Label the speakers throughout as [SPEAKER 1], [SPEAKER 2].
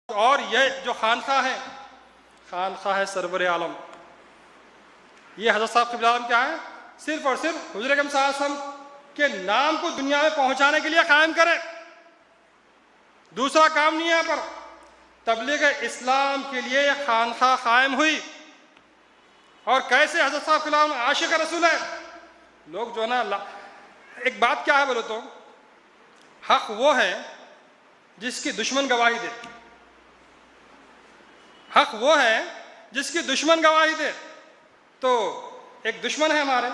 [SPEAKER 1] और यह जो खानखा है सरवर आलम, ये हज़रत साहब क़िबला आलम क्या है, सिर्फ और सिर्फ हुज़ूर अकरम सल्लल्लाहु अलैहि वसल्लम के नाम को दुनिया में पहुंचाने के लिए कायम करें, दूसरा काम नहीं है। पर तबलीग इस्लाम के लिए यह खानखा कायम हुई। और कैसे हज़रत साहब क़िबला आलम आशिक़ रसूल है। लोग जो है ना, एक बात क्या है बोलो तो, हक वो है जिसकी दुश्मन गवाही दे, हक वो है जिसकी दुश्मन गवाही दे। तो एक दुश्मन है हमारे,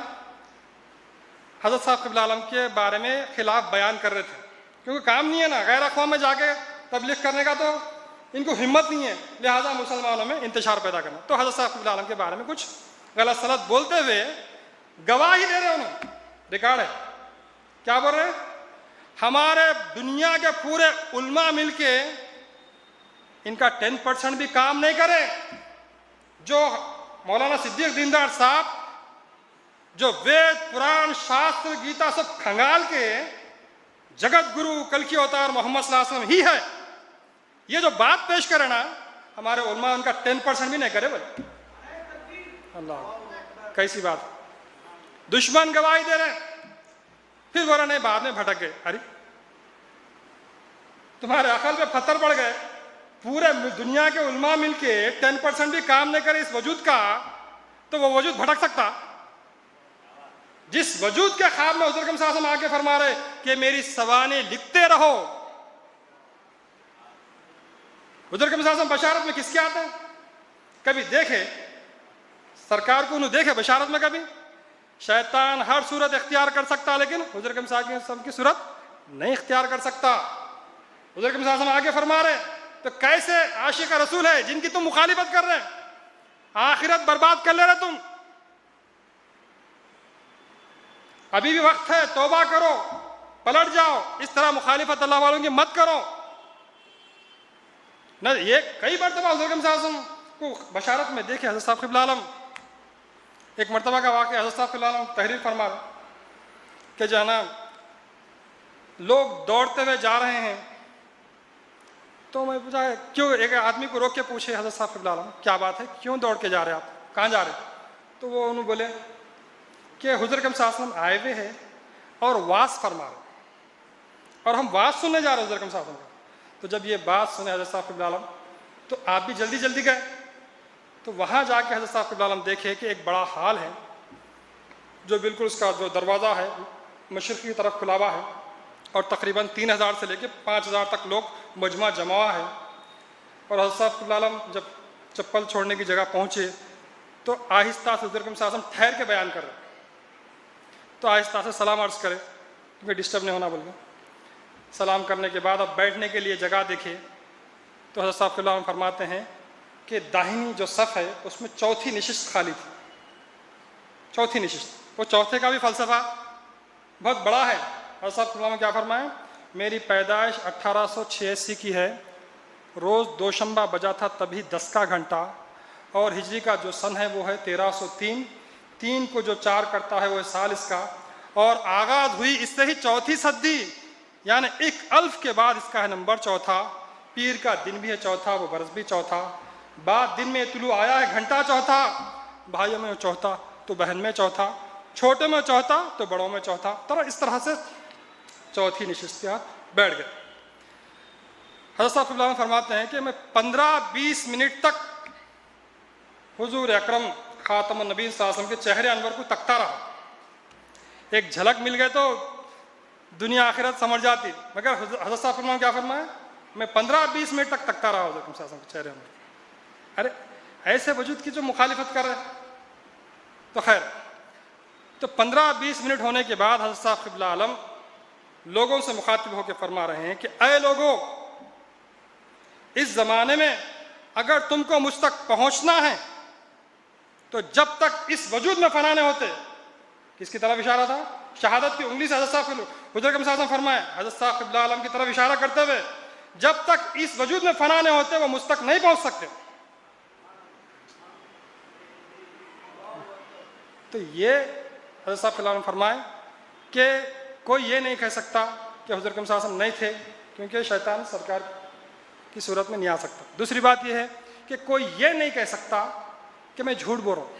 [SPEAKER 1] हज़रत साहब क़िबला आलम के बारे में खिलाफ बयान कर रहे थे, क्योंकि काम नहीं है ना गैर अक़वाम में जाके तबलीग करने का, तो इनको हिम्मत नहीं है, लिहाजा मुसलमानों में इंतशार पैदा करना। तो हज़रत साहब क़िबला आलम के बारे में कुछ गलत सलत बोलते हुए गवाही दे रहे हैं, उन्हें रिकॉर्ड है। क्या बोल रहे हैं, हमारे दुनिया के पूरे उल्मा मिलके इनका 10% भी काम नहीं करे। जो मौलाना सिद्दीक़ दीनदयाल साहब जो वेद पुराण शास्त्र गीता सब खंगाल के जगत गुरु कल की अवतार मोहम्मद सल्लल्लाहु अलैहि वसल्लम ही है, ये जो बात पेश करे ना, हमारे उल्मा उनका 10% भी नहीं करे। बोले अल्लाह, कैसी बात, दुश्मन गवाही दे रहे हैं। फिर बोला नहीं, बाद में भटक गए। अरे तुम्हारे अकल पे पत्थर पड़ गए, पूरे दुनिया के उल्मा मिलके 10% भी काम नहीं करे इस वजूद का, तो वो वजूद भटक सकता? जिस वजूद के ख्वाब में हुज़ूर अकरम सल्लल्लाहु अलैहि वसल्लम आके फरमा रहे कि मेरी सवाने लिखते रहो, हुज़ूर अकरम सल्लल्लाहु अलैहि वसल्लम बशारत में किसके आते हैं? कभी देखे सरकार को, उन्हें देखे बशारत में? कभी शैतान हर सूरत इख्तियार कर सकता, लेकिन हुज़ूर अकरम सल्लल्लाहु अलैहि वसल्लम की सूरत नहीं इख्तियार कर सकता। हुज़ूर अकरम सल्लल्लाहु अलैहि वसल्लम आगे फरमा रहे, तो कैसे आशिक़ रसूल है जिनकी तुम मुखालिफत कर रहे हैं, आखिरत बर्बाद कर ले रहे तुम। अभी भी वक्त है, तौबा करो, पलट जाओ, इस तरह मुखालिफत अल्लाह वालों की मत करो न। ये कई मरतबा हुज़ूर अकरम सल्लल्लाहु अलैहि वसल्लम को बशारत में देखे हज़रत साहब क़िबला आलम। एक मरतबा का वाक़या, हज़रत साहब क़िबला आलम तहरीर फरमा रहे कि जो है ना, लोग दौड़ते हुए जा रहे हैं, तो मैं पूछा क्यों, एक आदमी को रोक के पूछे हज़रत साहब क़िबला आलम क्या बात है, क्यों दौड़ के जा रहे हैं आप, कहाँ जा रहे हैं? तो वो उन्होंने बोले कि हुज़ूर अकरम सल्लल्लाहु अलैहि वसल्लम आए हुए हैं और वास फरमा रहे, और हम वास सुनने जा रहे हैं हुज़ूर अकरम सल्लल्लाहु अलैहि वसल्लम का। तो जब ये बात सुने हज़रत साहब क़िबला आलम, तो आप भी जल्दी जल्दी गए। तो वहाँ जाके हज़रत साहब क़िबला आलम देखे कि एक बड़ा हाल है, जो बिल्कुल उसका जो दरवाज़ा है मशरिक़ की तरफ खुला हुआ है, और तकरीबन 3000 से लेकर 5000 तक लोग मजमा जमा है। और हज़रत साहब क़िबला आलम जब चप्पल छोड़ने की जगह पहुँचे, तो आहिस्ता से हुज़ूर अकरम सल्लल्लाहु अलैहि वसल्लम ठहर के बयान कर रहे, तो आहिस्ता से सलाम अर्ज़ करे, क्योंकि डिस्टर्ब नहीं होना बोल के। सलाम करने के बाद अब बैठने के लिए जगह देखे, तो हज़रत साहब क़िबला आलम फरमाते हैं कि दाहिनी जो सफ़ है उसमें चौथी नशिस्त खाली थी, चौथी नशिस्त। वो चौथे का भी फ़लसफ़ा बहुत बड़ा है। हज़रत साहब क़िबला आलम क्या फरमाएं, मेरी पैदाइश 1886 की है, रोज़ दोशंबा बजा था तभी 10 का घंटा, और हिजरी का जो सन है वो है 1303, 3 को जो 4 करता है वो है साल इसका, और आगाज़ हुई इससे ही चौथी सदी, यानी एक अल्फ के बाद इसका है नंबर चौथा। पीर का दिन भी है चौथा, वो बरस भी चौथा, बाद दिन में तुलू आया है घंटा चौथा, भाइयों में चौथा तो बहन में चौथा, छोटे में चौथा तो बड़ों में चौथा। तो इस तरह से चौथी नशिस्तियात बैठ गए। हज़रत साहब क़िबला आलम फरमाते हैं कि मैं 15-20 मिनट तक हुज़ूर अकरम ख़ातमुन नबी सल्लल्लाहु अलैहि वसल्लम के चेहरे अनवर को तकता रहा। एक झलक मिल गए तो दुनिया आखिरत समझ जाती, मगर हज़रत साहब क़िबला आलम क्या फरमाए, मैं 15-20 मिनट तक तकता रहा हुज़ूर अकरम सल्लल्लाहु अलैहि वसल्लम के चेहरे अनवर। अरे ऐसे वजूद की जो मुखालिफत कर रहे हैं, तो खैर, तो 15-20 मिनट होने के बाद हज़रत साहब क़िबला आलम लोगों से मुखातिब होकर फरमा रहे हैं कि अय लोगों, इस ज़माने में अगर तुमको मुझ तक पहुँचना है, तो जब तक इस वजूद में फ़ना नहीं होते, किसकी तरफ इशारा था, शहादत की उंगली से हज़रत साहब हुज़ूर अकरम सल्लल्लाहु अलैहि वसल्लम फरमाए, हज़रत साहब क़िबला आलम की तरफ इशारा करते हुए, जब तक इस वजूद में फ़ना नहीं होते वो मुझ तक नहीं पहुँच सकते। तो ये हज़रत साहब क़िबला आलम फरमाए कि कोई ये नहीं कह सकता कि हुज़ूर अकरम सल्लल्लाहु अलैहि वसल्लम नहीं थे, क्योंकि शैतान सरकार की सूरत में नहीं आ सकता। दूसरी बात यह है कि कोई ये नहीं कह सकता कि मैं झूठ बोल रहा हूँ,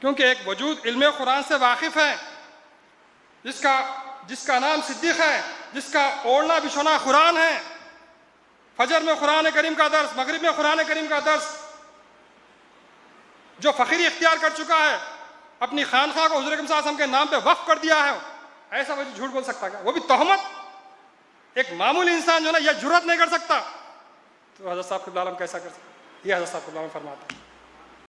[SPEAKER 1] क्योंकि एक वजूद इल्म कुरान से वाकिफ है, जिसका नाम सिद्दीक है, जिसका ओढ़ना बिछोना कुरान है, फजर में कुरान करीम का दर्स, मगरिब में कुरान करीम का दर्स, जो फ़कीरी इख्तियार कर चुका है, अपनी खानखा को हुज़ूर अकरम सल्लल्लाहु अलैहि वसल्लम के नाम पे वक्फ कर दिया है, ऐसा वजूद झूठ बोल सकता क्या? वो भी तहमत। एक मामूली इंसान जो ना यह जुर्रत नहीं कर सकता, तो हज़रत साहब क़िबला आलम कैसा कर सकता? ये हज़रत साहब क़िबला आलम फरमाते हैं।